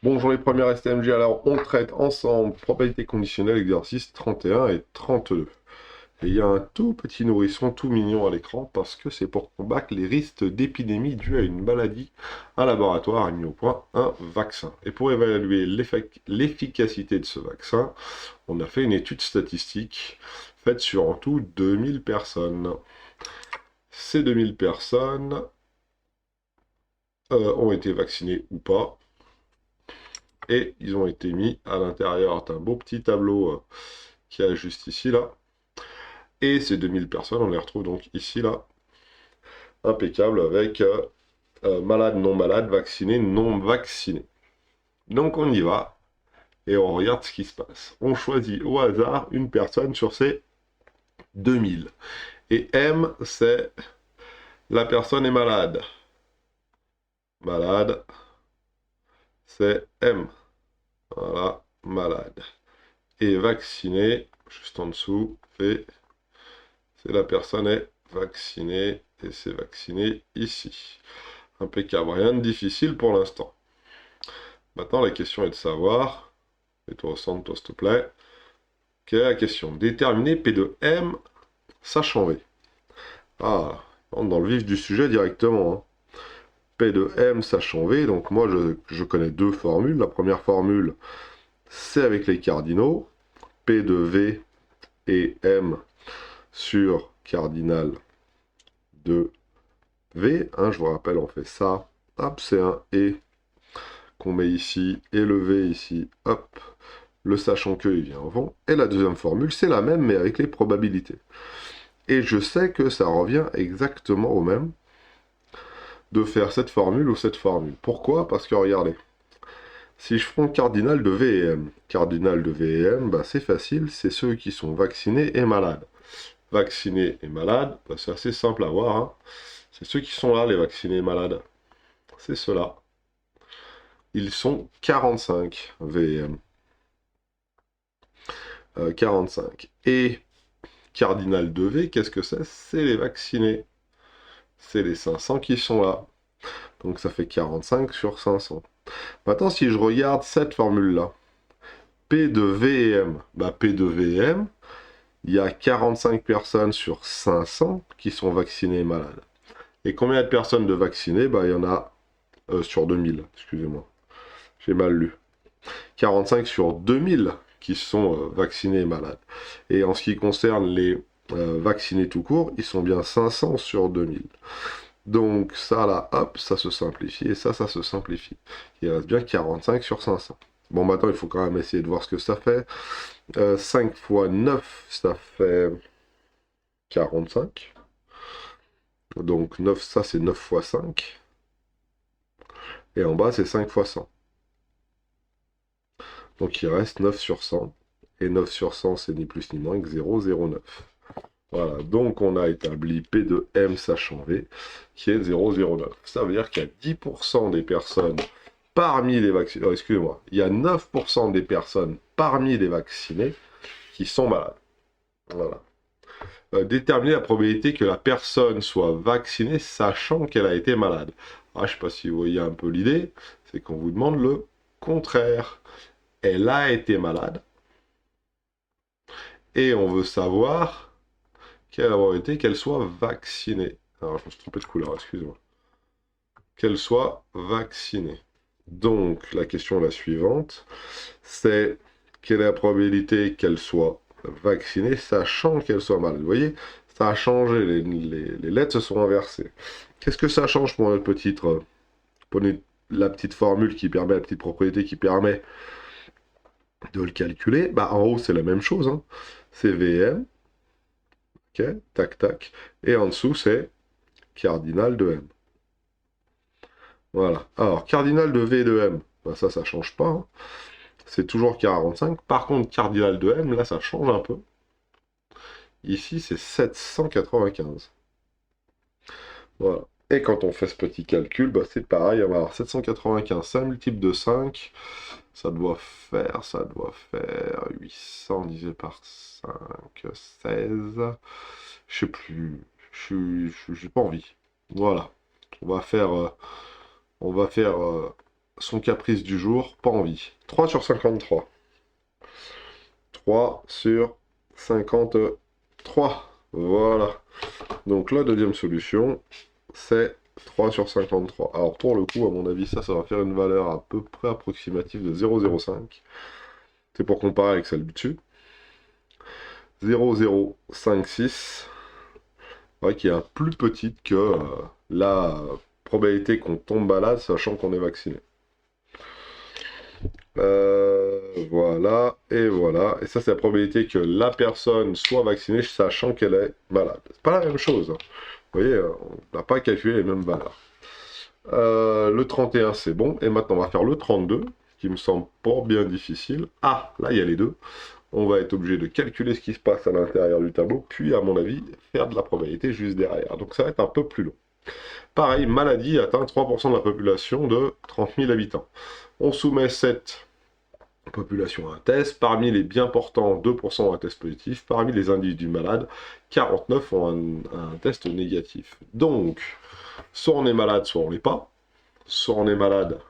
Bonjour les premières STMG, alors on traite ensemble probabilité conditionnelle exercice 31 et 32. Et il y a un tout petit nourrisson tout mignon à l'écran parce que c'est pour combattre les risques d'épidémie dus à une maladie. Un laboratoire a mis au point un vaccin. Et pour évaluer l'efficacité de ce vaccin, on a fait une étude statistique faite sur en tout 2000 personnes. Ces 2000 personnes ont été vaccinées ou pas. Et ils ont été mis à l'intérieur d'un beau petit tableau qui est juste ici, là. Et ces 2000 personnes, on les retrouve donc ici, là, impeccable, avec malade, non malade, vacciné, non vacciné. Donc on y va, et on regarde ce qui se passe. On choisit au hasard une personne sur ces 2000. Et M, c'est la personne est malade. Malade, c'est M. Voilà, malade. Et vacciné, juste en dessous, c'est la personne est vaccinée, et c'est vacciné ici. Impeccable, rien de difficile pour l'instant. Maintenant, la question est de savoir, mets-toi au centre, toi, s'il te plaît, quelle est la question? Déterminer P de M, sachant V. Ah, on rentre dans le vif du sujet directement. Hein. P de M, sachant V, donc moi, je connais deux formules. La première formule, c'est avec les cardinaux. P de V et M sur cardinal de V. Hein, je vous rappelle, on fait ça. Hop, c'est un et qu'on met ici, et le V ici, hop, le sachant que il vient avant. Et la deuxième formule, c'est la même, mais avec les probabilités. Et je sais que ça revient exactement au même de faire cette formule ou cette formule. Pourquoi? Parce que regardez, si je prends cardinal de V et M, cardinal de V et M, bah, c'est facile, c'est ceux qui sont vaccinés et malades. Vaccinés et malades, bah, c'est assez simple à voir. Hein. C'est ceux qui sont là, les vaccinés et malades. C'est ceux-là. Ils sont 45 V et M. 45. Et cardinal de V, qu'est-ce que c'est? C'est les vaccinés. C'est les 500 qui sont là. Donc ça fait 45 sur 500. Maintenant, si je regarde cette formule-là, P de V et M, bah, P de V et M, il y a 45 personnes sur 500 qui sont vaccinées et malades. Et combien de personnes de vaccinées? Bah, il y en a sur 2000, excusez-moi. J'ai mal lu. 45 sur 2000 qui sont vaccinés et malades. Et en ce qui concerne les vaccinés tout court, ils sont bien 500 sur 2000. Donc ça là, hop, ça se simplifie, et ça se simplifie. Il reste bien 45 sur 500. Bon, maintenant, il faut quand même essayer de voir ce que ça fait. 5 fois 9, ça fait 45. Donc 9, ça c'est 9 fois 5. Et en bas, c'est 5 fois 100. Donc il reste 9 sur 100. Et 9 sur 100, c'est ni plus ni moins que 0,09. Voilà, donc on a établi P de M sachant V, qui est 0,09. Ça veut dire qu'il y a 10% des personnes parmi les vaccinés, excusez-moi, il y a 9% des personnes parmi les vaccinés qui sont malades. Voilà. Déterminer la probabilité que la personne soit vaccinée sachant qu'elle a été malade. Ah, je ne sais pas si vous voyez un peu l'idée, c'est qu'on vous demande le contraire. Elle a été malade et on veut savoir quelle est la probabilité qu'elle soit vaccinée. Alors, je me suis trompé de couleur, excusez-moi. Qu'elle soit vaccinée. Donc, la question est la suivante, c'est quelle est la probabilité qu'elle soit vaccinée, sachant qu'elle soit malade. Vous voyez, ça a changé, les lettres se sont inversées. Qu'est-ce que ça change pour notre petite, pour la petite formule qui permet, la petite propriété qui permet de le calculer? Bah, en haut, c'est la même chose, hein. C'est VM, ok, tac, tac, et en dessous, c'est cardinal de M. Voilà. Alors, cardinal de V et de M, bah, ça change pas, hein. C'est toujours 45. Par contre, cardinal de M, là, ça change un peu. Ici, c'est 795. Voilà. Et quand on fait ce petit calcul, bah, c'est pareil. On va avoir 795, 5 multiple de 5. Ça doit faire 800 divisé par 5, 16. Je sais plus. J'ai pas envie. Voilà. On va faire son caprice du jour, pas envie. 3 sur 53. 3 sur 53. Voilà. Donc la deuxième solution, c'est 3 sur 53. Alors pour le coup, à mon avis, ça va faire une valeur à peu près approximative de 0,05. C'est pour comparer avec celle du dessus. 0,056. Ouais, qui est plus petite que la probabilité qu'on tombe malade, sachant qu'on est vacciné. Voilà, et voilà. Et ça, c'est la probabilité que la personne soit vaccinée, sachant qu'elle est malade. C'est pas la même chose, hein. Vous voyez, on n'a pas calculé les mêmes valeurs. Le 31, c'est bon. Et maintenant, on va faire le 32, qui me semble pas bien difficile. Ah, là, il y a les deux. On va être obligé de calculer ce qui se passe à l'intérieur du tableau, puis, à mon avis, faire de la probabilité juste derrière. Donc, ça va être un peu plus long. Pareil, maladie atteint 3% de la population de 30 000 habitants. On soumet cette population à un test. Parmi les bien portants, 2% ont un test positif. Parmi les individus malades, 49 ont un test négatif. Donc, soit on est malade, soit on l'est pas. Soit on est malade,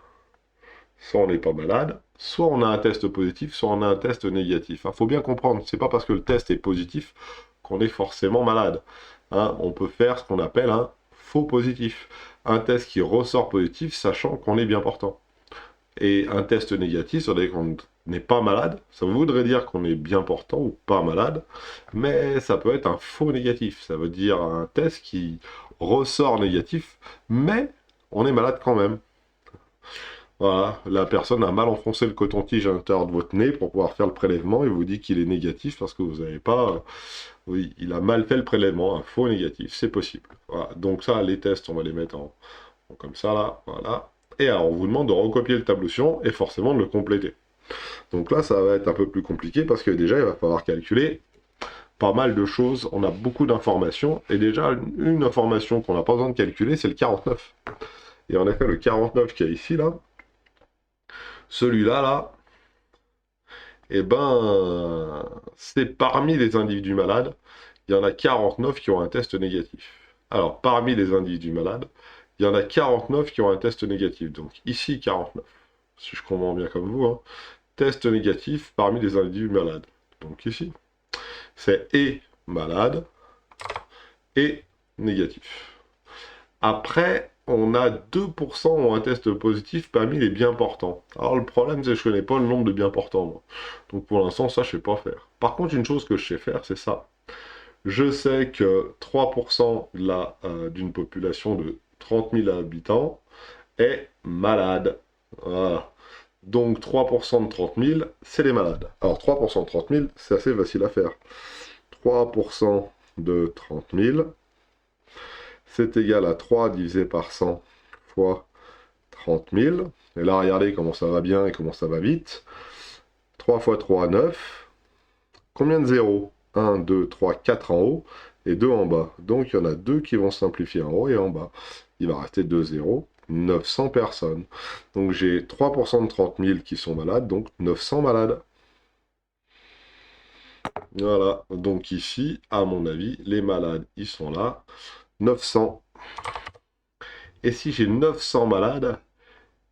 soit on n'est pas malade. Soit on a un test positif, soit on a un test négatif. Il faut bien comprendre, c'est pas parce que le test est positif qu'on est forcément malade. Hein, on peut faire ce qu'on appelle un faux positif. Un test qui ressort positif, sachant qu'on est bien portant. Et un test négatif, ça veut dire qu'on n'est pas malade. Ça voudrait dire qu'on est bien portant ou pas malade. Mais ça peut être un faux négatif. Ça veut dire un test qui ressort négatif, mais on est malade quand même. Voilà, la personne a mal enfoncé le coton-tige à l'intérieur de votre nez pour pouvoir faire le prélèvement et vous dit qu'il est négatif parce que vous n'avez pas... oui, il a mal fait le prélèvement, un faux négatif, c'est possible. Voilà, donc ça, les tests, on va les mettre en comme ça, là, voilà. Et alors, on vous demande de recopier le tableau suivant et forcément de le compléter. Donc là, ça va être un peu plus compliqué parce que déjà, il va falloir calculer pas mal de choses. On a beaucoup d'informations et déjà, une information qu'on n'a pas besoin de calculer, c'est le 49. Et en effet, le 49 qu'il y a ici, là, celui-là, là, eh ben, c'est parmi les individus malades, il y en a 49 qui ont un test négatif. Alors, parmi les individus malades, il y en a 49 qui ont un test négatif. Donc, ici, 49, si je comprends bien comme vous, hein, test négatif parmi les individus malades. Donc, ici, c'est et malade et négatif. Après, on a 2% ont un test positif parmi les bien portants. Alors le problème, c'est que je connais pas le nombre de bien portants, moi. Donc pour l'instant, ça, je sais pas faire. Par contre, une chose que je sais faire, c'est ça. Je sais que 3% d'une population de 30 000 habitants est malade. Voilà. Donc 3% de 30 000, c'est les malades. Alors 3% de 30 000, c'est assez facile à faire. 3% de 30 000, c'est égal à 3 divisé par 100 fois 30 000. Et là, regardez comment ça va bien et comment ça va vite. 3 fois 3, 9. Combien de zéros? 1, 2, 3, 4 en haut et 2 en bas. Donc, il y en a 2 qui vont simplifier en haut et en bas. Il va rester 2 zéros. 900 personnes. Donc, j'ai 3% de 30 000 qui sont malades, donc 900 malades. Voilà. Donc ici, à mon avis, les malades, ils sont là. 900. Et si j'ai 900 malades,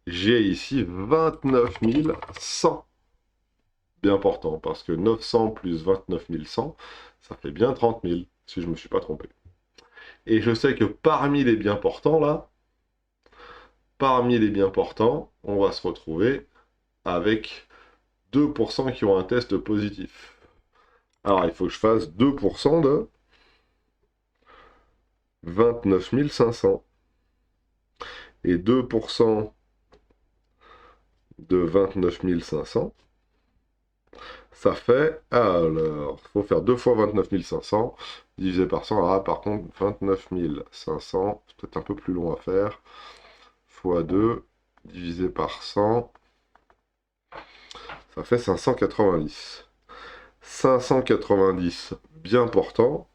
j'ai ici 29 100. Bien important, parce que 900 plus 29 100, ça fait bien 30 000, si je ne me suis pas trompé. Et je sais que parmi les bien portants, là, parmi les bien portants, on va se retrouver avec 2% qui ont un test positif. Alors, il faut que je fasse 2% de 29 500. Et 2% de 29 500, ça fait, alors, il faut faire 2 fois 29 500, divisé par 100, ah, par contre, 29 500, c'est peut-être un peu plus long à faire, fois 2, divisé par 100, ça fait 590. 590 bien portants,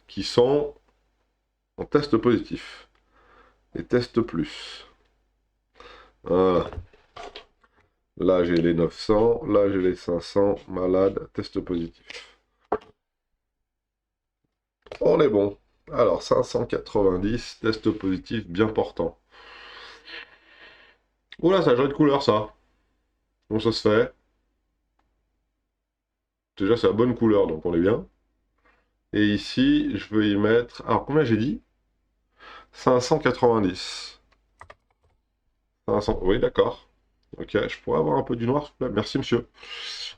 qui sont en test positif, et test plus. Voilà. Là, j'ai les 900, là, j'ai les 500, malade, test positif. On est bon. Alors, 590, test positif bien portant. Oula, ça a changé de couleur, ça. Bon, ça se fait. Déjà, c'est la bonne couleur, donc on est bien. Et ici, je veux y mettre... Alors, combien j'ai dit? 590. 500... Oui, d'accord. Ok, je pourrais avoir un peu du noir, s'il vous plaît. Merci, monsieur.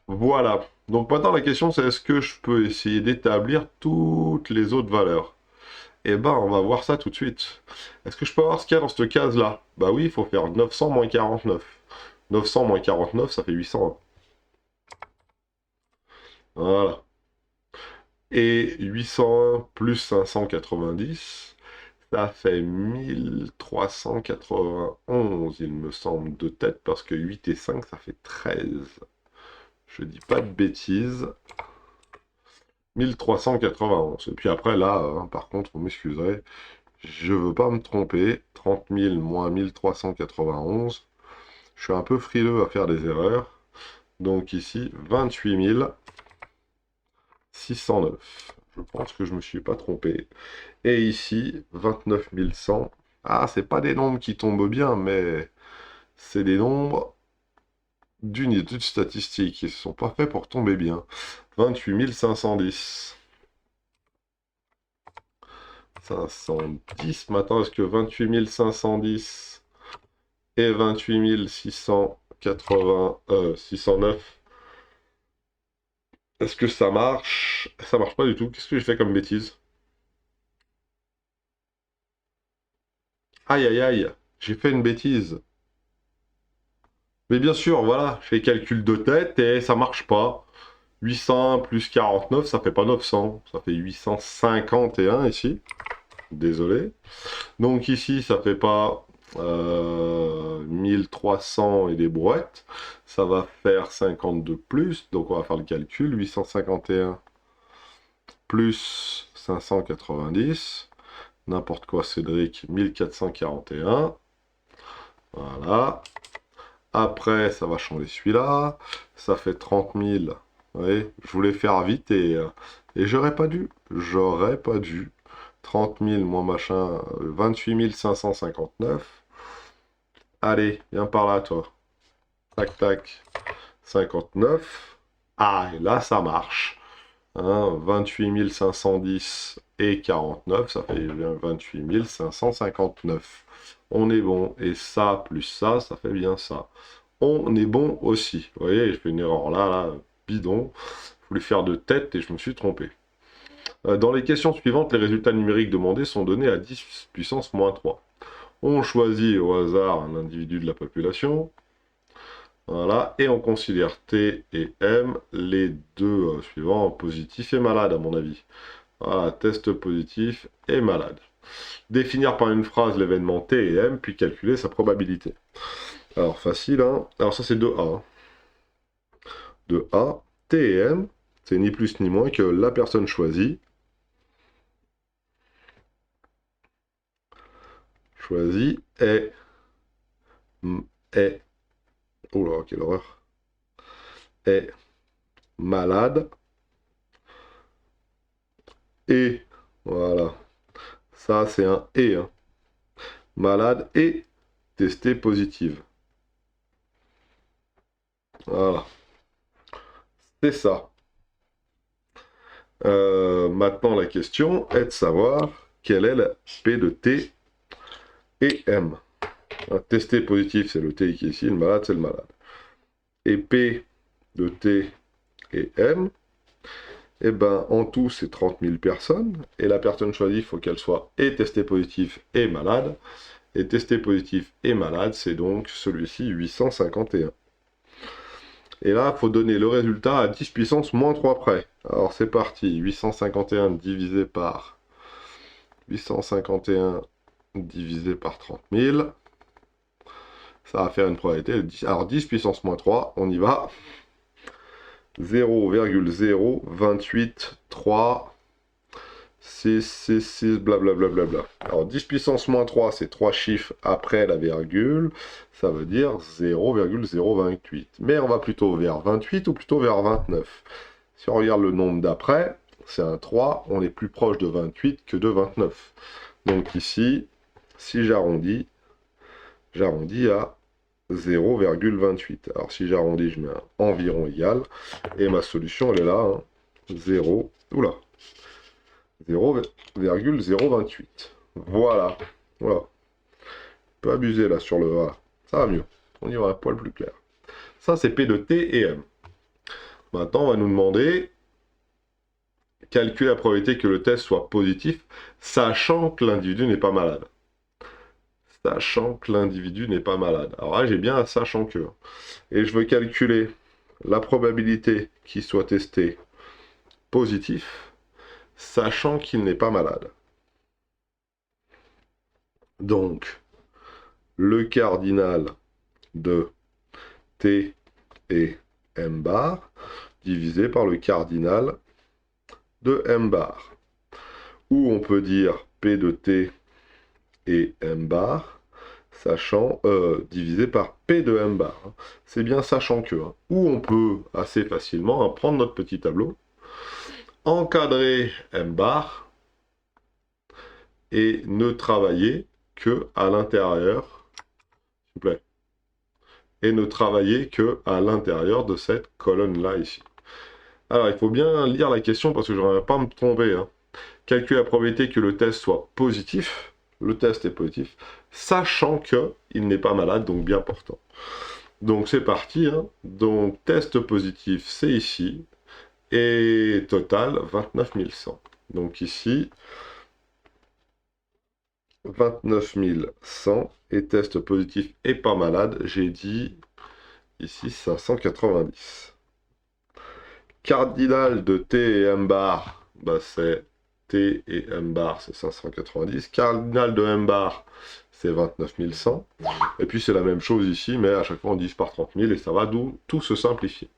Voilà. Donc maintenant, la question, c'est est-ce que je peux essayer d'établir toutes les autres valeurs? Eh ben, on va voir ça tout de suite. Est-ce que je peux voir ce qu'il y a dans cette case-là? Bah oui, il faut faire 900 moins 49. 900 moins 49, ça fait 801. Voilà. Et 801 plus 590, ça fait 1391, il me semble, de tête, parce que 8 et 5, ça fait 13. Je dis pas de bêtises. 1391. Et puis après, là, hein, par contre, vous m'excuserez, je veux pas me tromper. 30 000 moins 1391. Je suis un peu frileux à faire des erreurs. Donc ici, 28 609. Je pense que je me suis pas trompé. Et ici, 29 100. Ah, c'est pas des nombres qui tombent bien, mais c'est des nombres d'une étude statistique. Ils ne sont pas faits pour tomber bien. 28 510. 510. Maintenant, est-ce que 28 510 et 28 680, 609, est-ce que ça marche? Ça marche pas du tout. Qu'est-ce que j'ai fait comme bêtise? Aïe, aïe, aïe. J'ai fait une bêtise. Mais bien sûr, voilà, je fais calcul de tête et ça marche pas. 800 plus 49, ça fait pas 900. Ça fait 851 ici. Désolé. Donc ici, ça fait pas 1300 et des brouettes. Ça va faire 52 plus. Donc on va faire le calcul. 851 plus 590. N'importe quoi, Cédric. 1441. Voilà. Après, ça va changer celui-là. Ça fait 30 000. Oui, je voulais faire vite et j'aurais pas dû. J'aurais pas dû. 30 000 moins machin, 28 559. Allez, viens par là, toi. Tac, tac. 59. Ah, et là, ça marche. Hein, 28 510 et 49, ça fait bien 28 559. On est bon. Et ça, plus ça fait bien ça. On est bon aussi. Vous voyez, j'ai fait une erreur là, bidon. Je voulais faire de tête et je me suis trompé. Dans les questions suivantes, les résultats numériques demandés sont donnés à 10 puissance moins 3. On choisit au hasard un individu de la population. Voilà, et on considère T et M, les deux suivants, positif et malade à mon avis. Voilà, test positif et malade. Définir par une phrase l'événement T et M, puis calculer sa probabilité. Alors facile, hein. Alors ça c'est 2A. Hein. 2A, T et M, c'est ni plus ni moins que la personne choisie. Choisie est... est... Oh là, quelle horreur. Est malade. Et... Voilà. Ça c'est un et. Hein. Malade et testé positive. Voilà. C'est ça. Maintenant, la question est de savoir quelle est la P de T et M. Un testé positif, c'est le T qui est ici, le malade, c'est le malade. Et P de T et M, eh ben, en tout, c'est 30 000 personnes. Et la personne choisie, il faut qu'elle soit et testée positive et malade. Et testé positif et malade, c'est donc celui-ci, 851. Et là, il faut donner le résultat à 10 puissance moins 3 près. Alors c'est parti, 851 divisé par 851 divisé par 30 000. Ça va faire une probabilité de 10. Alors 10 puissance moins 3, on y va. 0,0283 666 blablabla. Alors 10 puissance moins 3, c'est 3 chiffres après la virgule. Ça veut dire 0,028. Mais on va plutôt vers 28 ou plutôt vers 29. Si on regarde le nombre d'après, c'est un 3, on est plus proche de 28 que de 29. Donc ici, si j'arrondis à 0,28. Alors si j'arrondis, je mets un environ égal. Et ma solution, elle est là. Hein. 0, oula, 0,028. Voilà. Voilà. Un peu abusé là sur le... Voilà. Ça va mieux. On y va un poil plus clair. Ça, c'est P de T et M. Maintenant, on va nous demander... calculer la probabilité que le test soit positif, sachant que l'individu n'est pas malade. Sachant que l'individu n'est pas malade. Alors là, j'ai bien un sachant que. Et je veux calculer la probabilité qu'il soit testé positif, sachant qu'il n'est pas malade. Donc, le cardinal de T et M bar divisé par le cardinal de M bar. Ou on peut dire P de T et M bar, sachant, divisé par P de M bar. C'est bien sachant que. Hein. Ou on peut assez facilement prendre notre petit tableau, encadrer M bar, et ne travailler que à l'intérieur, s'il vous plaît, et ne travailler que à l'intérieur de cette colonne-là ici. Alors, il faut bien lire la question parce que je ne vais pas me tromper. Hein. Calculer la probabilité que le test soit positif. Le test est positif, sachant qu'il n'est pas malade, donc bien portant. Donc c'est parti. Hein. Donc test positif, c'est ici. Et total, 29 100. Donc ici, 29 100. Et test positif et pas malade, j'ai dit ici 590. Cardinal de T et M bar, bah c'est T et M bar, c'est 590. Cardinal de M bar, c'est 29 100. Et puis c'est la même chose ici, mais à chaque fois on divise par 30 000 et ça va d'où tout se simplifier.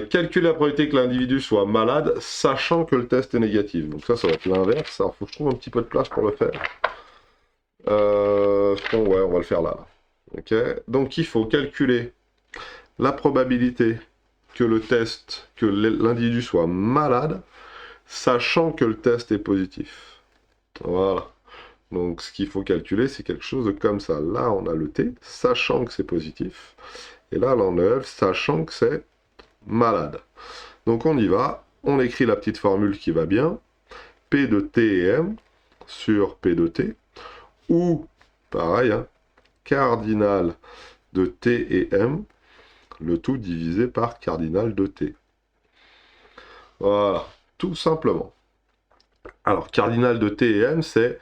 Calculer la probabilité que l'individu soit malade, sachant que le test est négatif. Donc ça va être l'inverse. Alors faut que je trouve un petit peu de place pour le faire. Ouais, on va le faire là. Ok. Donc il faut calculer la probabilité que le test, que l'individu soit malade, sachant que le test est positif. Voilà. Donc ce qu'il faut calculer, c'est quelque chose de comme ça. Là, on a le T, sachant que c'est positif. Et là, on enlève, sachant que c'est malade. Donc on y va. On écrit la petite formule qui va bien. P de T et M sur P de T. Ou, pareil, hein, cardinal de T et M, le tout divisé par cardinal de T. Voilà, tout simplement. Alors, cardinal de T et M, c'est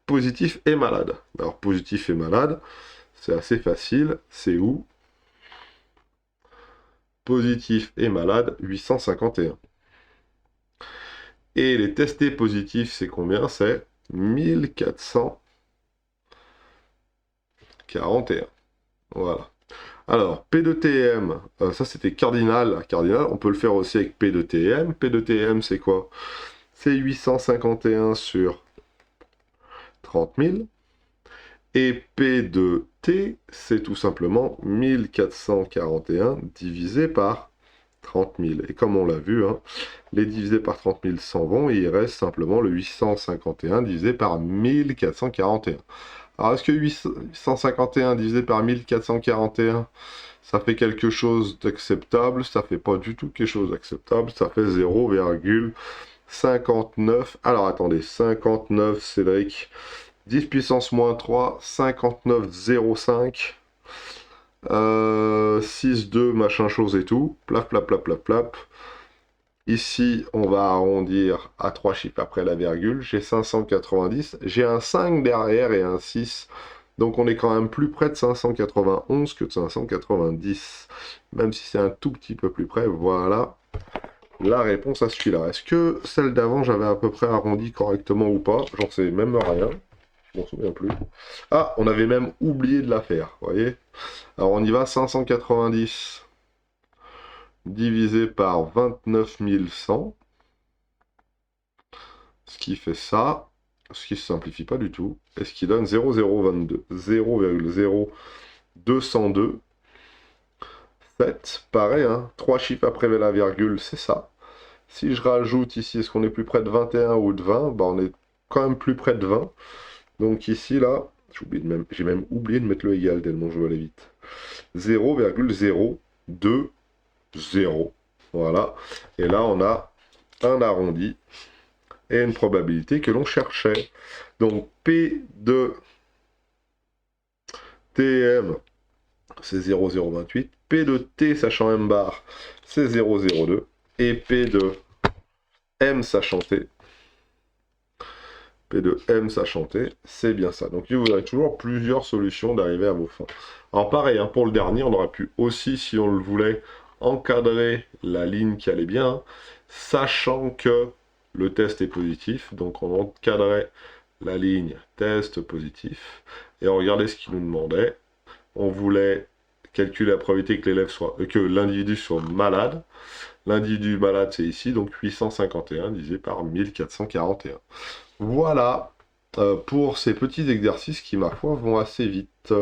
positif et malade. Alors, positif et malade, c'est assez facile. C'est où? Positif et malade, 851. Et les testés positifs, c'est combien? C'est 1441. Voilà. Alors, P de TM, ça c'était cardinal. Cardinal, on peut le faire aussi avec P de TM. P de TM, c'est quoi? C'est 851 sur 30 000. Et P de T, c'est tout simplement 1441 divisé par 30 000. Et comme on l'a vu, hein, les divisés par 30 000 s'en vont et il reste simplement le 851 divisé par 1441. Alors, est-ce que 851 divisé par 1441, ça fait quelque chose d'acceptable? Ça fait pas du tout quelque chose d'acceptable. Ça fait 0,59. Alors, attendez, 59, Cédric. 10 puissance moins 3, 59,05. 6, 2, machin chose et tout. Plaf, plaf, plaf, plaf, plaf. Ici, on va arrondir à 3 chiffres après la virgule. J'ai 590. J'ai un 5 derrière et un 6. Donc on est quand même plus près de 591 que de 590. Même si c'est un tout petit peu plus près. Voilà la réponse à celui-là. Est-ce que celle d'avant, j'avais à peu près arrondi correctement ou pas? J'en sais même rien. Je m'en souviens plus. Ah, on avait même oublié de la faire, vous voyez. Alors on y va, 590 divisé par 29 100. Ce qui fait ça, ce qui ne se simplifie pas du tout, et ce qui donne 0,022. 0,0202. 7, pareil, hein, 3 chiffres après la virgule, c'est ça. Si je rajoute ici, est-ce qu'on est plus près de 21 ou de 20? Bah, on est quand même plus près de 20. Donc ici, là, J'ai même oublié de mettre le égal tellement je veux aller vite. 0,02, 0. Voilà. Et là, on a un arrondi et une probabilité que l'on cherchait. Donc, P de TM, c'est 0,028. P de T sachant M bar, c'est 0,02. Et P de M sachant T, P de M sachant T, c'est bien ça. Donc, il vous aurez toujours plusieurs solutions d'arriver à vos fins. Alors, pareil, hein, pour le dernier, on aurait pu aussi, si on le voulait, encadrer la ligne qui allait bien, sachant que le test est positif. Donc, on encadrait la ligne test positif. Et on regardait ce qu'il nous demandait. On voulait calculer la probabilité que l'individu soit malade. L'individu malade, c'est ici, donc 851 divisé par 1441. Voilà pour ces petits exercices qui, ma foi, vont assez vite.